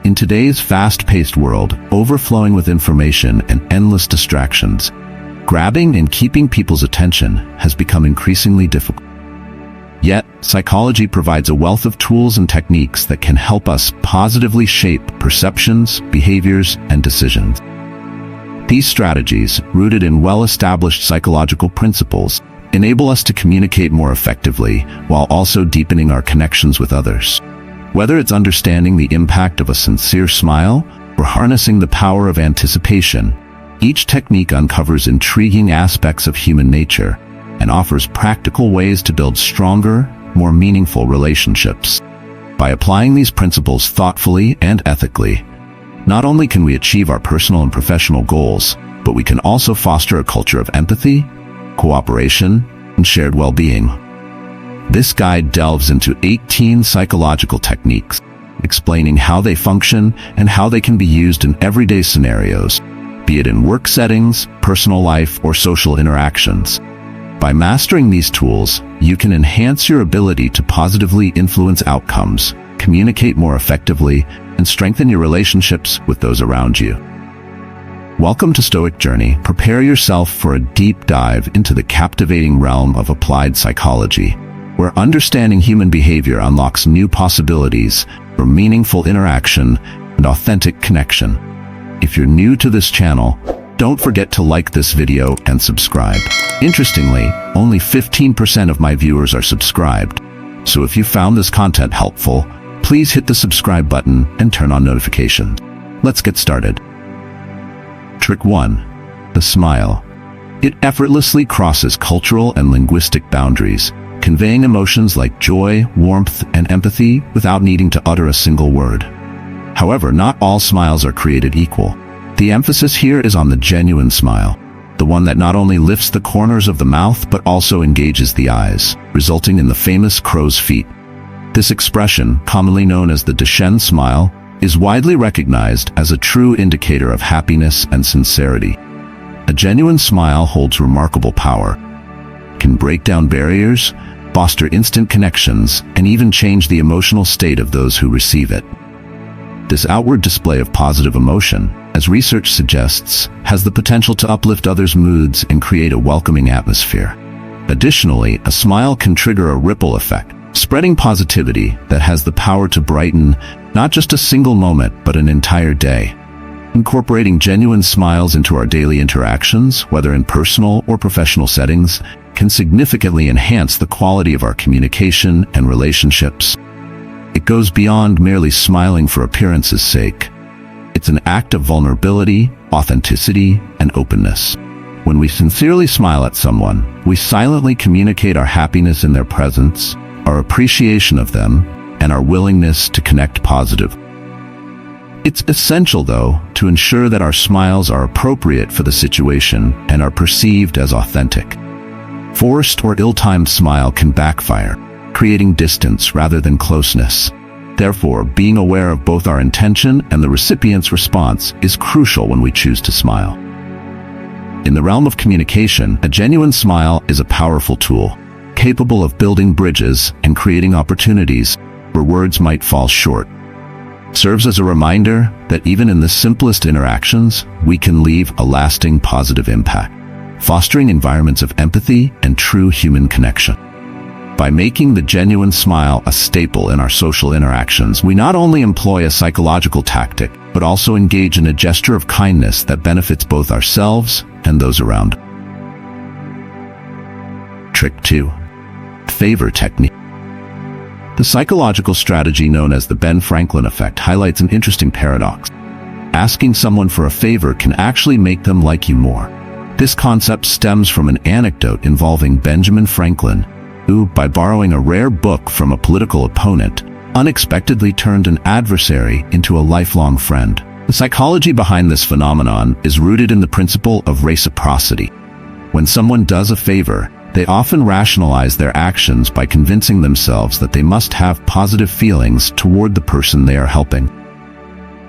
In today's fast-paced world, overflowing with information and endless distractions, grabbing and keeping people's attention has become increasingly difficult. Yet, psychology provides a wealth of tools and techniques that can help us positively shape perceptions, behaviors, and decisions. These strategies, rooted in well-established psychological principles, enable us to communicate more effectively while also deepening our connections with others. Whether it's understanding the impact of a sincere smile or harnessing the power of anticipation, each technique uncovers intriguing aspects of human nature and offers practical ways to build stronger, more meaningful relationships. By applying these principles thoughtfully and ethically, not only can we achieve our personal and professional goals, but we can also foster a culture of empathy, cooperation, and shared well-being. This guide delves into 18 psychological techniques, explaining how they function and how they can be used in everyday scenarios, be it in work settings, personal life, or social interactions. By mastering these tools, you can enhance your ability to positively influence outcomes, communicate more effectively, and strengthen your relationships with those around you. Welcome to Stoic Journey. Prepare yourself for a deep dive into the captivating realm of applied psychology, where understanding human behavior unlocks new possibilities for meaningful interaction and authentic connection. If you're new to this channel, don't forget to like this video and subscribe. Interestingly, only 15% of my viewers are subscribed, so if you found this content helpful, please hit the subscribe button and turn on notifications. Let's get started. Trick 1. The smile. It effortlessly crosses cultural and linguistic boundaries, conveying emotions like joy, warmth, and empathy without needing to utter a single word. However, not all smiles are created equal. The emphasis here is on the genuine smile, the one that not only lifts the corners of the mouth but also engages the eyes, resulting in the famous crow's feet. This expression, commonly known as the Detachment smile, is widely recognized as a true indicator of happiness and sincerity. A genuine smile holds remarkable power, can break down barriers, foster instant connections, and even change the emotional state of those who receive it. This outward display of positive emotion, as research suggests, has the potential to uplift others' moods and create a welcoming atmosphere. Additionally, a smile can trigger a ripple effect, spreading positivity that has the power to brighten not just a single moment but an entire day. Incorporating genuine smiles into our daily interactions, whether in personal or professional settings, can significantly enhance the quality of our communication and relationships. It goes beyond merely smiling for appearance's sake. It's an act of vulnerability, authenticity, and openness. When we sincerely smile at someone, we silently communicate our happiness in their presence, our appreciation of them, and our willingness to connect positively. It's essential, though, to ensure that our smiles are appropriate for the situation and are perceived as authentic. Forced or ill-timed smile can backfire, creating distance rather than closeness. Therefore, being aware of both our intention and the recipient's response is crucial when we choose to smile. In the realm of communication, a genuine smile is a powerful tool, capable of building bridges and creating opportunities where words might fall short. It serves as a reminder that even in the simplest interactions, we can leave a lasting positive impact, fostering environments of empathy and true human connection. By making the genuine smile a staple in our social interactions, we not only employ a psychological tactic, but also engage in a gesture of kindness that benefits both ourselves and those around us. Trick 2. Favor technique. The psychological strategy known as the Ben Franklin effect highlights an interesting paradox. Asking someone for a favor can actually make them like you more. This concept stems from an anecdote involving Benjamin Franklin, who, by borrowing a rare book from a political opponent, unexpectedly turned an adversary into a lifelong friend. The psychology behind this phenomenon is rooted in the principle of reciprocity. When someone does a favor, they often rationalize their actions by convincing themselves that they must have positive feelings toward the person they are helping.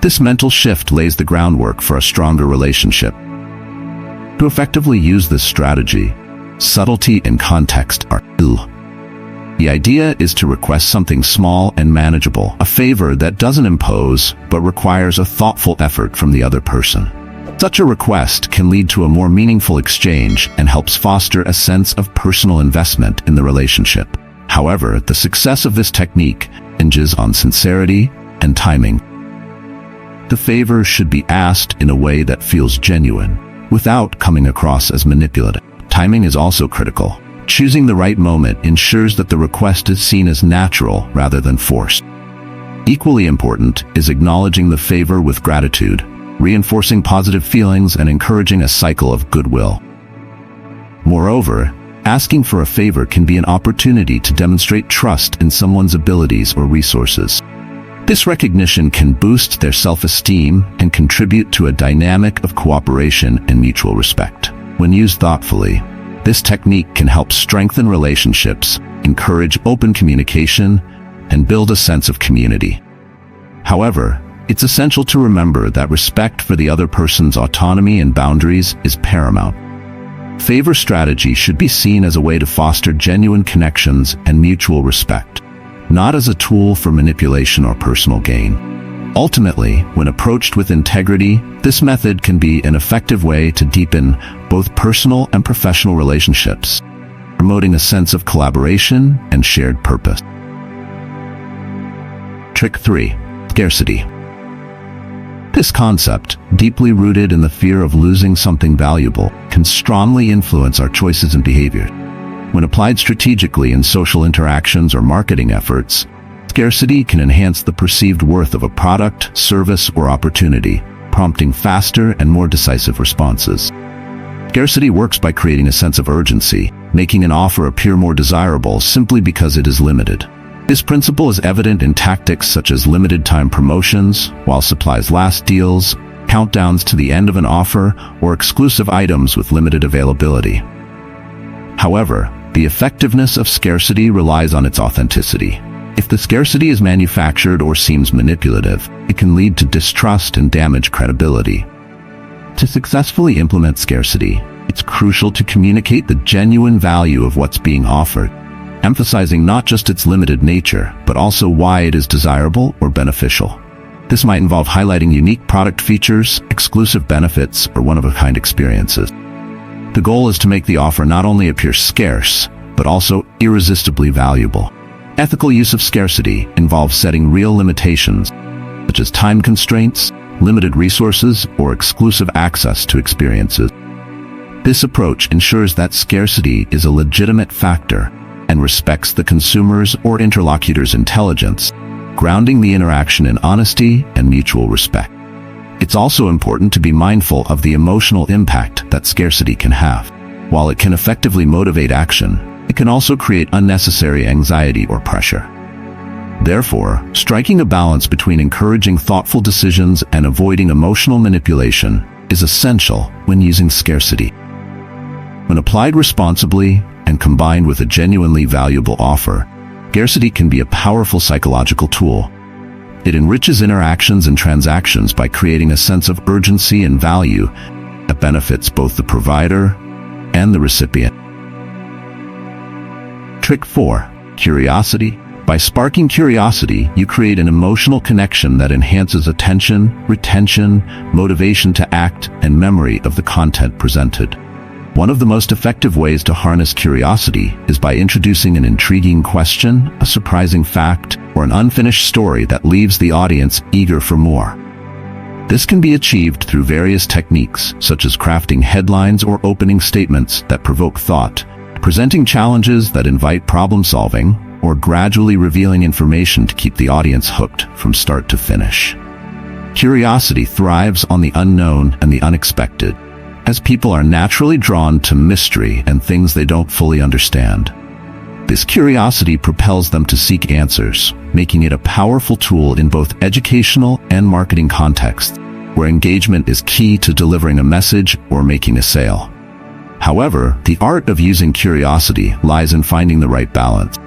This mental shift lays the groundwork for a stronger relationship. To effectively use this strategy, subtlety and context are key. The idea is to request something small and manageable, a favor that doesn't impose but requires a thoughtful effort from the other person. Such a request can lead to a more meaningful exchange and helps foster a sense of personal investment in the relationship. However, the success of this technique hinges on sincerity and timing. The favor should be asked in a way that feels genuine, without coming across as manipulative. Timing is also critical. Choosing the right moment ensures that the request is seen as natural rather than forced. Equally important is acknowledging the favor with gratitude, reinforcing positive feelings and encouraging a cycle of goodwill. Moreover, asking for a favor can be an opportunity to demonstrate trust in someone's abilities or resources. This recognition can boost their self-esteem and contribute to a dynamic of cooperation and mutual respect. When used thoughtfully, this technique can help strengthen relationships, encourage open communication, and build a sense of community. However, it's essential to remember that respect for the other person's autonomy and boundaries is paramount. Favor strategy should be seen as a way to foster genuine connections and mutual respect, not as a tool for manipulation or personal gain. Ultimately, when approached with integrity, this method can be an effective way to deepen both personal and professional relationships, promoting a sense of collaboration and shared purpose. Trick 3. Scarcity. This concept, deeply rooted in the fear of losing something valuable, can strongly influence our choices and behavior. When applied strategically in social interactions or marketing efforts, scarcity can enhance the perceived worth of a product, service, or opportunity, prompting faster and more decisive responses. Scarcity works by creating a sense of urgency, making an offer appear more desirable simply because it is limited. This principle is evident in tactics such as limited-time promotions, while supplies last deals, countdowns to the end of an offer, or exclusive items with limited availability. However, the effectiveness of scarcity relies on its authenticity. If the scarcity is manufactured or seems manipulative, it can lead to distrust and damage credibility. To successfully implement scarcity, it's crucial to communicate the genuine value of what's being offered, emphasizing not just its limited nature, but also why it is desirable or beneficial. This might involve highlighting unique product features, exclusive benefits, or one-of-a-kind experiences. The goal is to make the offer not only appear scarce, but also irresistibly valuable. Ethical use of scarcity involves setting real limitations, such as time constraints, limited resources, or exclusive access to experiences. This approach ensures that scarcity is a legitimate factor and respects the consumer's or interlocutor's intelligence, grounding the interaction in honesty and mutual respect. It's also important to be mindful of the emotional impact that scarcity can have. While it can effectively motivate action, it can also create unnecessary anxiety or pressure. Therefore, striking a balance between encouraging thoughtful decisions and avoiding emotional manipulation is essential when using scarcity. When applied responsibly and combined with a genuinely valuable offer, scarcity can be a powerful psychological tool. It enriches interactions and transactions by creating a sense of urgency and value that benefits both the provider and the recipient. Trick 4. Curiosity. By sparking curiosity, you create an emotional connection that enhances attention, retention, motivation to act, and memory of the content presented. One of the most effective ways to harness curiosity is by introducing an intriguing question, a surprising fact, or an unfinished story that leaves the audience eager for more. This can be achieved through various techniques, such as crafting headlines or opening statements that provoke thought, presenting challenges that invite problem-solving, or gradually revealing information to keep the audience hooked from start to finish. Curiosity thrives on the unknown and the unexpected, as people are naturally drawn to mystery and things they don't fully understand. This curiosity propels them to seek answers, making it a powerful tool in both educational and marketing contexts, where engagement is key to delivering a message or making a sale. However, the art of using curiosity lies in finding the right balance.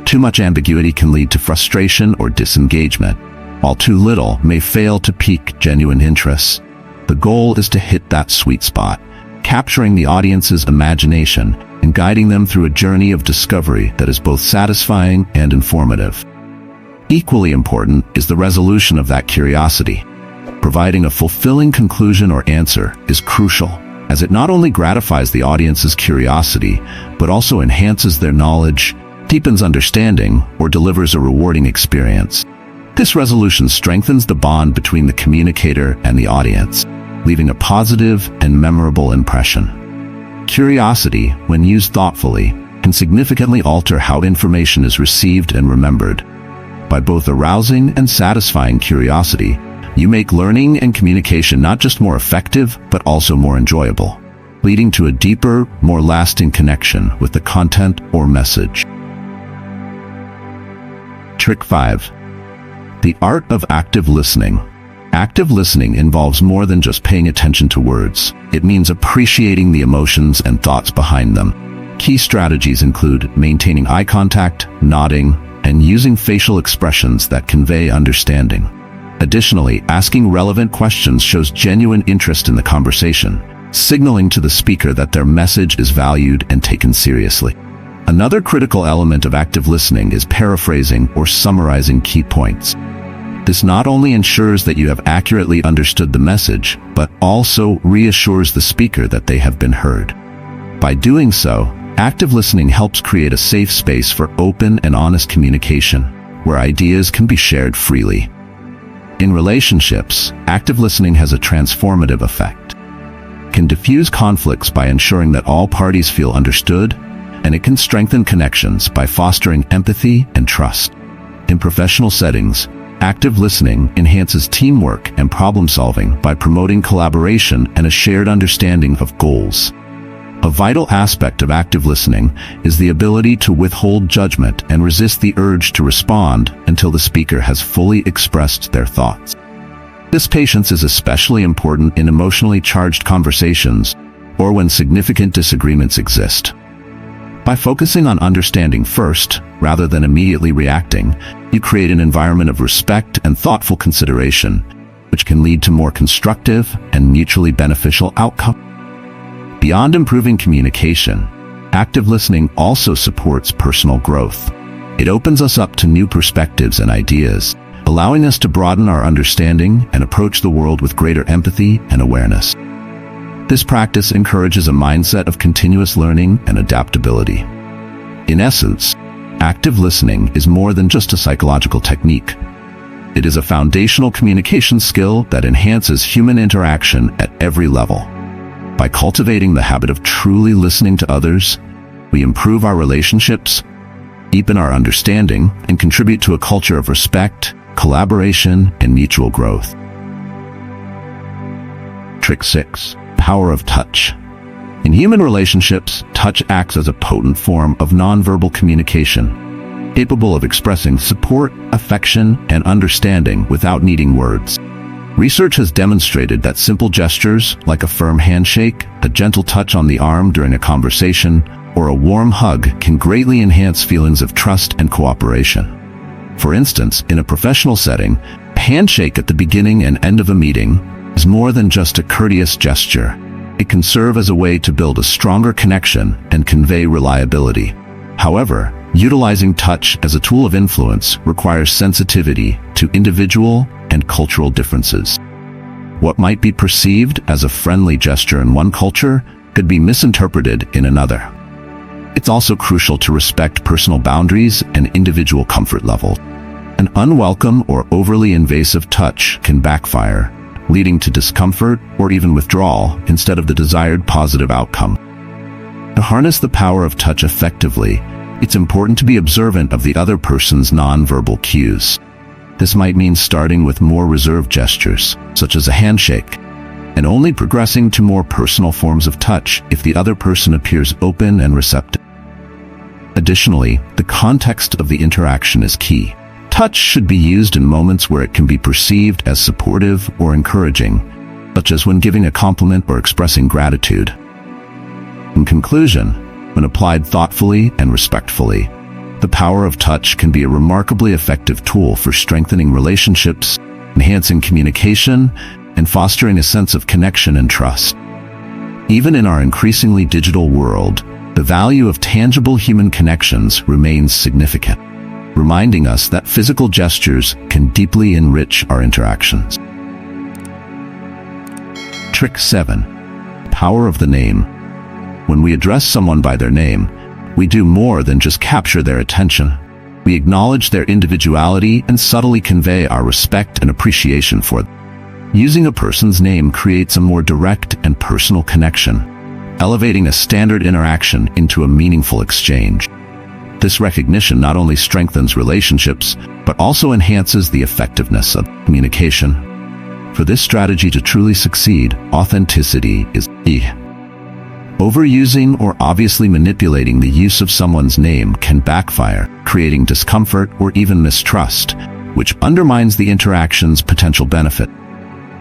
Too much ambiguity can lead to frustration or disengagement, while too little may fail to pique genuine interest. The goal is to hit that sweet spot, capturing the audience's imagination and guiding them through a journey of discovery that is both satisfying and informative. Equally important is the resolution of that curiosity. Providing a fulfilling conclusion or answer is crucial, as it not only gratifies the audience's curiosity, but also enhances their knowledge, deepens understanding, or delivers a rewarding experience. This resolution strengthens the bond between the communicator and the audience, leaving a positive and memorable impression. Curiosity, when used thoughtfully, can significantly alter how information is received and remembered. By both arousing and satisfying curiosity, you make learning and communication not just more effective, but also more enjoyable, leading to a deeper, more lasting connection with the content or message. Trick 5. The art of active listening. Active listening involves more than just paying attention to words. It means appreciating the emotions and thoughts behind them. Key strategies include maintaining eye contact, nodding, and using facial expressions that convey understanding. Additionally, asking relevant questions shows genuine interest in the conversation, signaling to the speaker that their message is valued and taken seriously. Another critical element of active listening is paraphrasing or summarizing key points. This not only ensures that you have accurately understood the message, but also reassures the speaker that they have been heard. By doing so, active listening helps create a safe space for open and honest communication, where ideas can be shared freely. In relationships, active listening has a transformative effect. It can diffuse conflicts by ensuring that all parties feel understood, and it can strengthen connections by fostering empathy and trust. In professional settings, active listening enhances teamwork and problem-solving by promoting collaboration and a shared understanding of goals. A vital aspect of active listening is the ability to withhold judgment and resist the urge to respond until the speaker has fully expressed their thoughts. This patience is especially important in emotionally charged conversations or when significant disagreements exist. By focusing on understanding first, rather than immediately reacting, you create an environment of respect and thoughtful consideration, which can lead to more constructive and mutually beneficial outcomes. Beyond improving communication, active listening also supports personal growth. It opens us up to new perspectives and ideas, allowing us to broaden our understanding and approach the world with greater empathy and awareness. This practice encourages a mindset of continuous learning and adaptability. In essence, active listening is more than just a psychological technique. It is a foundational communication skill that enhances human interaction at every level. By cultivating the habit of truly listening to others, we improve our relationships, deepen our understanding, and contribute to a culture of respect, collaboration, and mutual growth. Trick 6. Power of touch. In human relationships, touch acts as a potent form of nonverbal communication, capable of expressing support, affection, and understanding without needing words. Research has demonstrated that simple gestures, like a firm handshake, a gentle touch on the arm during a conversation, or a warm hug, can greatly enhance feelings of trust and cooperation. For instance, in a professional setting, a handshake at the beginning and end of a meeting is more than just a courteous gesture. It can serve as a way to build a stronger connection and convey reliability. However, utilizing touch as a tool of influence requires sensitivity to individual and cultural differences. What might be perceived as a friendly gesture in one culture could be misinterpreted in another. It's also crucial to respect personal boundaries and individual comfort levels. An unwelcome or overly invasive touch can backfire, leading to discomfort or even withdrawal instead of the desired positive outcome. To harness the power of touch effectively, it's important to be observant of the other person's nonverbal cues. This might mean starting with more reserved gestures, such as a handshake, and only progressing to more personal forms of touch if the other person appears open and receptive. Additionally, the context of the interaction is key. Touch should be used in moments where it can be perceived as supportive or encouraging, such as when giving a compliment or expressing gratitude. In conclusion, when applied thoughtfully and respectfully, the power of touch can be a remarkably effective tool for strengthening relationships, enhancing communication, and fostering a sense of connection and trust. Even in our increasingly digital world, the value of tangible human connections remains significant, reminding us that physical gestures can deeply enrich our interactions. Trick 7. Power of the name. When we address someone by their name, we do more than just capture their attention. We acknowledge their individuality and subtly convey our respect and appreciation for them. Using a person's name creates a more direct and personal connection, elevating a standard interaction into a meaningful exchange. This recognition not only strengthens relationships, but also enhances the effectiveness of communication. For this strategy to truly succeed, authenticity is key. Overusing or obviously manipulating the use of someone's name can backfire, creating discomfort or even mistrust, which undermines the interaction's potential benefit.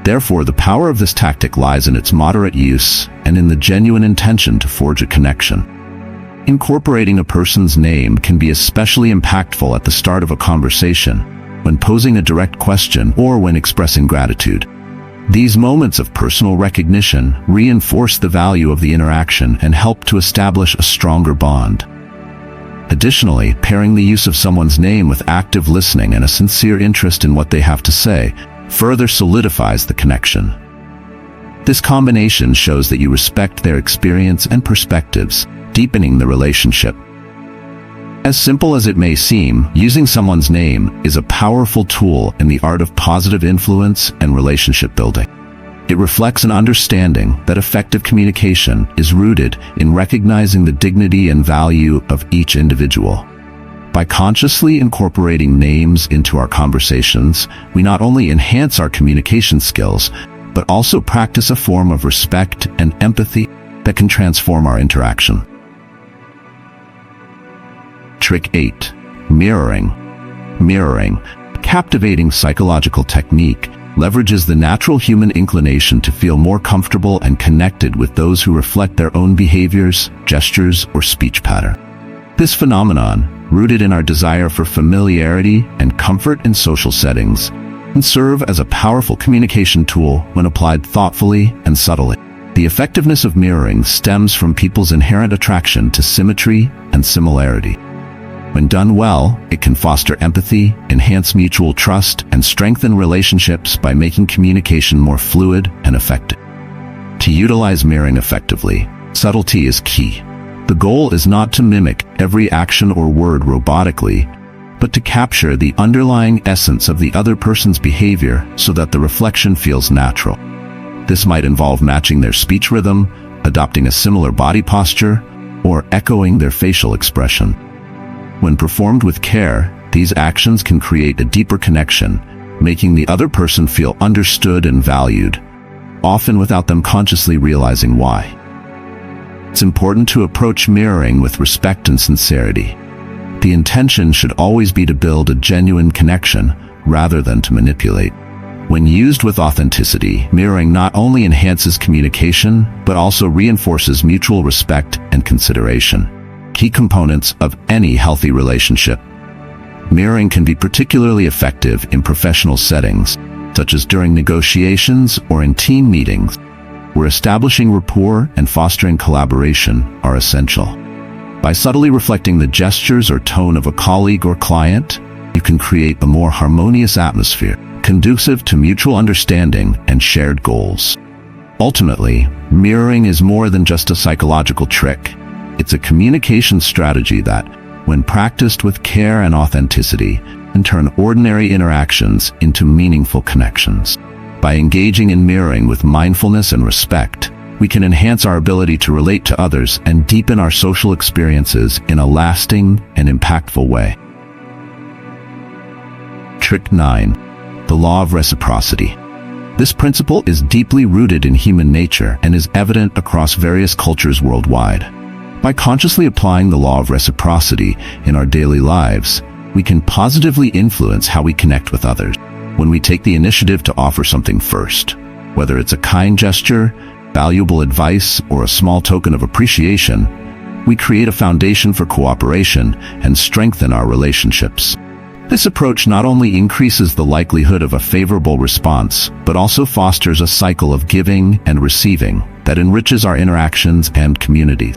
Therefore, the power of this tactic lies in its moderate use and in the genuine intention to forge a connection. Incorporating a person's name can be especially impactful at the start of a conversation, when posing a direct question or when expressing gratitude. These moments of personal recognition reinforce the value of the interaction and help to establish a stronger bond. Additionally, pairing the use of someone's name with active listening and a sincere interest in what they have to say further solidifies the connection. This combination shows that you respect their experience and perspectives, deepening the relationship. As simple as it may seem, using someone's name is a powerful tool in the art of positive influence and relationship building. It reflects an understanding that effective communication is rooted in recognizing the dignity and value of each individual. By consciously incorporating names into our conversations, we not only enhance our communication skills, but also practice a form of respect and empathy that can transform our interaction. Trick 8. Mirroring. Mirroring, a captivating psychological technique, leverages the natural human inclination to feel more comfortable and connected with those who reflect their own behaviors, gestures, or speech pattern. This phenomenon, rooted in our desire for familiarity and comfort in social settings, can serve as a powerful communication tool when applied thoughtfully and subtly. The effectiveness of mirroring stems from people's inherent attraction to symmetry and similarity. When done well, it can foster empathy, enhance mutual trust, and strengthen relationships by making communication more fluid and effective. To utilize mirroring effectively, subtlety is key. The goal is not to mimic every action or word robotically, but to capture the underlying essence of the other person's behavior so that the reflection feels natural. This might involve matching their speech rhythm, adopting a similar body posture, or echoing their facial expression. When performed with care, these actions can create a deeper connection, making the other person feel understood and valued, often without them consciously realizing why. It's important to approach mirroring with respect and sincerity. The intention should always be to build a genuine connection rather than to manipulate. When used with authenticity, mirroring not only enhances communication, but also reinforces mutual respect and consideration, key components of any healthy relationship. Mirroring can be particularly effective in professional settings, such as during negotiations or in team meetings, where establishing rapport and fostering collaboration are essential. By subtly reflecting the gestures or tone of a colleague or client, you can create a more harmonious atmosphere, conducive to mutual understanding and shared goals. Ultimately, mirroring is more than just a psychological trick. It's a communication strategy that, when practiced with care and authenticity, can turn ordinary interactions into meaningful connections. By engaging in mirroring with mindfulness and respect, we can enhance our ability to relate to others and deepen our social experiences in a lasting and impactful way. Trick 9. The Law of Reciprocity. This principle is deeply rooted in human nature and is evident across various cultures worldwide. By consciously applying the law of reciprocity in our daily lives, we can positively influence how we connect with others. When we take the initiative to offer something first, whether it's a kind gesture, valuable advice, or a small token of appreciation, we create a foundation for cooperation and strengthen our relationships. This approach not only increases the likelihood of a favorable response, but also fosters a cycle of giving and receiving that enriches our interactions and communities.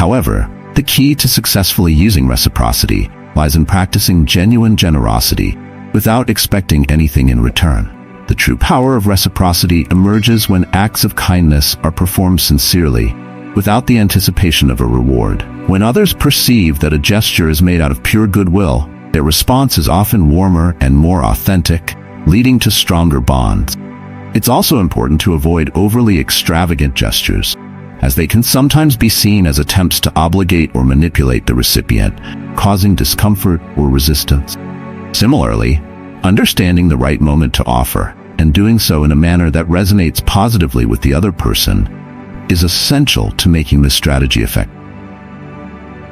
However, the key to successfully using reciprocity lies in practicing genuine generosity without expecting anything in return. The true power of reciprocity emerges when acts of kindness are performed sincerely, without the anticipation of a reward. When others perceive that a gesture is made out of pure goodwill, their response is often warmer and more authentic, leading to stronger bonds. It's also important to avoid overly extravagant gestures, as they can sometimes be seen as attempts to obligate or manipulate the recipient, causing discomfort or resistance. Similarly, understanding the right moment to offer, and doing so in a manner that resonates positively with the other person, is essential to making this strategy effective.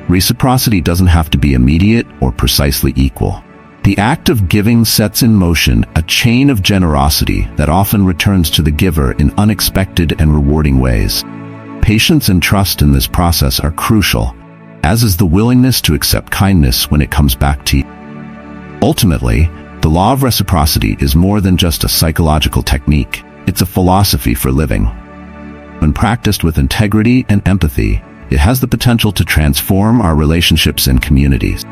Reciprocity doesn't have to be immediate or precisely equal. The act of giving sets in motion a chain of generosity that often returns to the giver in unexpected and rewarding ways. Patience and trust in this process are crucial, as is the willingness to accept kindness when it comes back to you. Ultimately, the law of reciprocity is more than just a psychological technique. It's a philosophy for living. When practiced with integrity and empathy, it has the potential to transform our relationships and communities.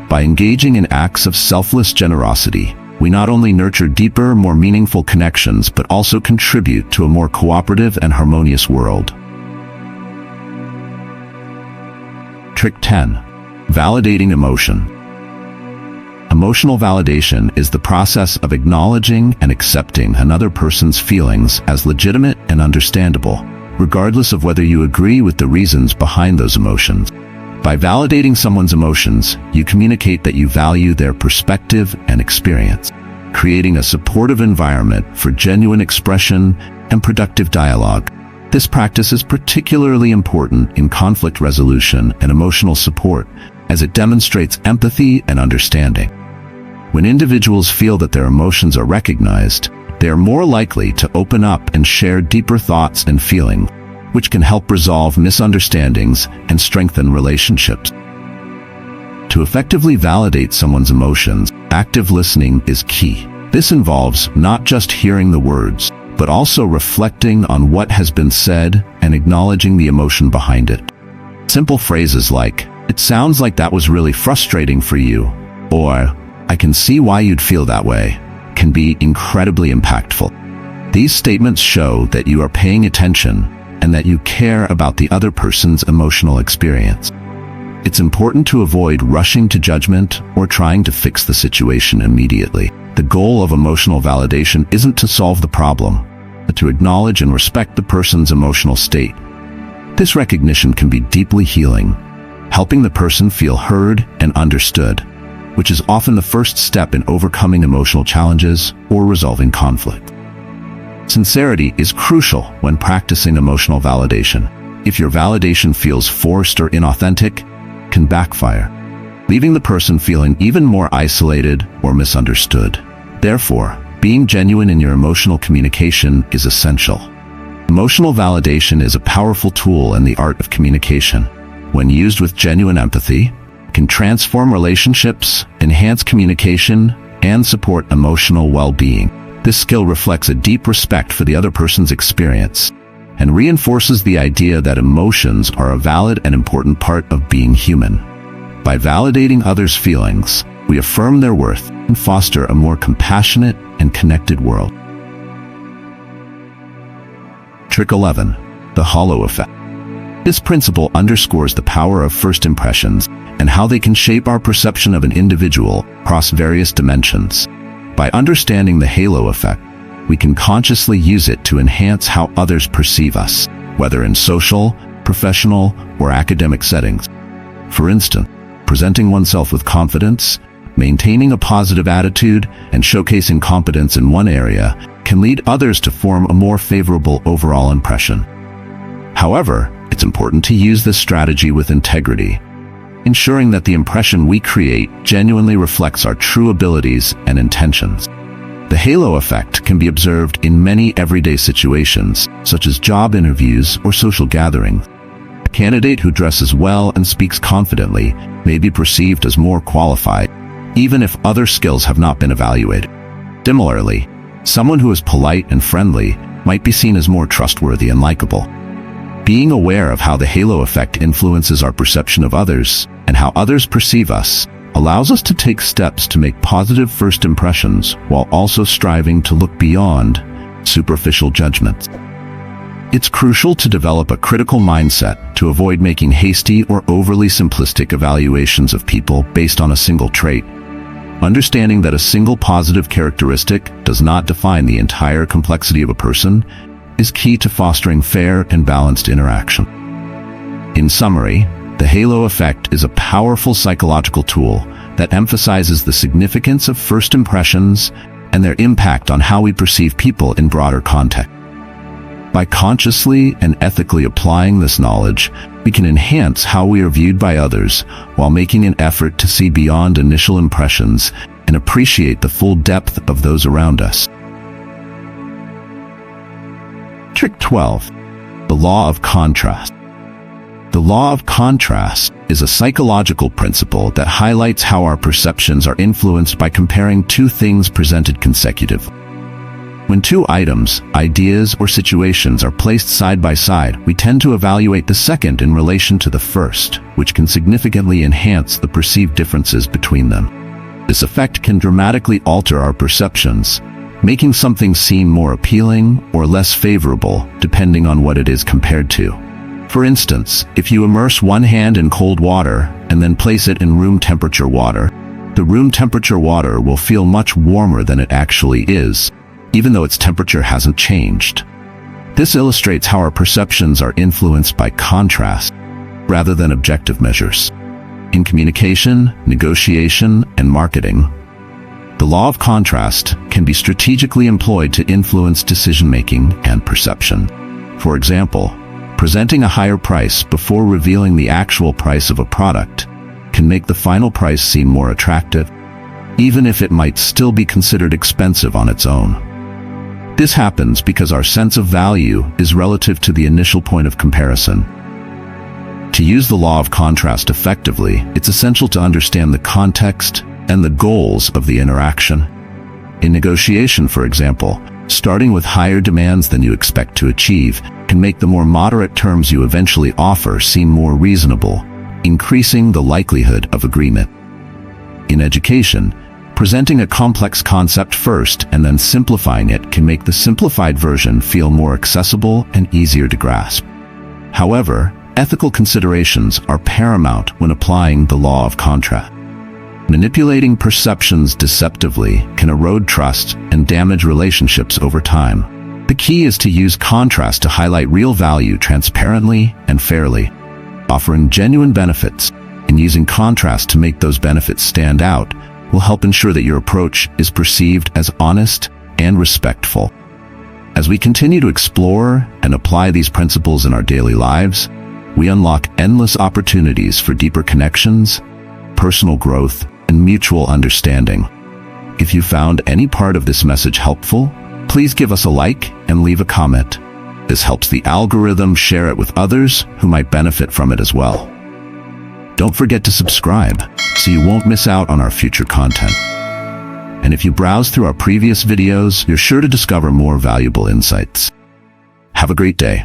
By engaging in acts of selfless generosity, we not only nurture deeper, more meaningful connections, but also contribute to a more cooperative and harmonious world. Trick 10. Validating emotion. Emotional validation is the process of acknowledging and accepting another person's feelings as legitimate and understandable, regardless of whether you agree with the reasons behind those emotions. By validating someone's emotions, you communicate that you value their perspective and experience, creating a supportive environment for genuine expression and productive dialogue. This practice is particularly important in conflict resolution and emotional support, as it demonstrates empathy and understanding. When individuals feel that their emotions are recognized, they are more likely to open up and share deeper thoughts and feelings, which can help resolve misunderstandings and strengthen relationships. To effectively validate someone's emotions, active listening is key. This involves not just hearing the words, but also reflecting on what has been said and acknowledging the emotion behind it. Simple phrases like, "It sounds like that was really frustrating for you," or "I can see why you'd feel that way," can be incredibly impactful. These statements show that you are paying attention and that you care about the other person's emotional experience. It's important to avoid rushing to judgment or trying to fix the situation immediately. The goal of emotional validation isn't to solve the problem, but to acknowledge and respect the person's emotional state. This recognition can be deeply healing, helping the person feel heard and understood, which is often the first step in overcoming emotional challenges or resolving conflict. Sincerity is crucial when practicing emotional validation. If your validation feels forced or inauthentic, it can backfire, leaving the person feeling even more isolated or misunderstood. Therefore, being genuine in your emotional communication is essential. Emotional validation is a powerful tool in the art of communication. When used with genuine empathy, it can transform relationships, enhance communication, and support emotional well-being. This skill reflects a deep respect for the other person's experience and reinforces the idea that emotions are a valid and important part of being human. By validating others' feelings, we affirm their worth and foster a more compassionate and connected world. Trick 11. The Hallo Effect. This principle underscores the power of first impressions and how they can shape our perception of an individual across various dimensions. By understanding the halo effect, we can consciously use it to enhance how others perceive us, whether in social, professional, or academic settings. For instance, presenting oneself with confidence, maintaining a positive attitude, and showcasing competence in one area can lead others to form a more favorable overall impression. However, it's important to use this strategy with integrity, ensuring that the impression we create genuinely reflects our true abilities and intentions. The halo effect can be observed in many everyday situations, such as job interviews or social gatherings. A candidate who dresses well and speaks confidently may be perceived as more qualified, even if other skills have not been evaluated. Similarly, someone who is polite and friendly might be seen as more trustworthy and likable. Being aware of how the halo effect influences our perception of others and how others perceive us allows us to take steps to make positive first impressions while also striving to look beyond superficial judgments. It's crucial to develop a critical mindset to avoid making hasty or overly simplistic evaluations of people based on a single trait. Understanding that a single positive characteristic does not define the entire complexity of a person is key to fostering fair and balanced interaction. In summary, the halo effect is a powerful psychological tool that emphasizes the significance of first impressions and their impact on how we perceive people in broader context. By consciously and ethically applying this knowledge, we can enhance how we are viewed by others while making an effort to see beyond initial impressions and appreciate the full depth of those around us. Trick 12. The Law of Contrast. The law of contrast is a psychological principle that highlights how our perceptions are influenced by comparing two things presented consecutively. When two items, ideas, or situations are placed side by side, we tend to evaluate the second in relation to the first, which can significantly enhance the perceived differences between them. This effect can dramatically alter our perceptions, making something seem more appealing or less favorable depending on what it is compared to. For instance, if you immerse one hand in cold water and then place it in room temperature water, the room temperature water will feel much warmer than it actually is, even though its temperature hasn't changed. This illustrates how our perceptions are influenced by contrast rather than objective measures. In communication, negotiation, and marketing, the law of contrast can be strategically employed to influence decision-making and perception. For example, presenting a higher price before revealing the actual price of a product can make the final price seem more attractive, even if it might still be considered expensive on its own. This happens because our sense of value is relative to the initial point of comparison. To use the law of contrast effectively, it's essential to understand the context and the goals of the interaction. In negotiation, for example, starting with higher demands than you expect to achieve can make the more moderate terms you eventually offer seem more reasonable, increasing the likelihood of agreement. In education, presenting a complex concept first and then simplifying it can make the simplified version feel more accessible and easier to grasp. However, ethical considerations are paramount when applying the law of contrast. Manipulating perceptions deceptively can erode trust and damage relationships over time. The key is to use contrast to highlight real value transparently and fairly, offering genuine benefits, and using contrast to make those benefits stand out will help ensure that your approach is perceived as honest and respectful. As we continue to explore and apply these principles in our daily lives, we unlock endless opportunities for deeper connections, personal growth, and mutual understanding. If you found any part of this message helpful, please give us a like and leave a comment. This helps the algorithm share it with others who might benefit from it as well. Don't forget to subscribe so you won't miss out on our future content. And if you browse through our previous videos, you're sure to discover more valuable insights. Have a great day.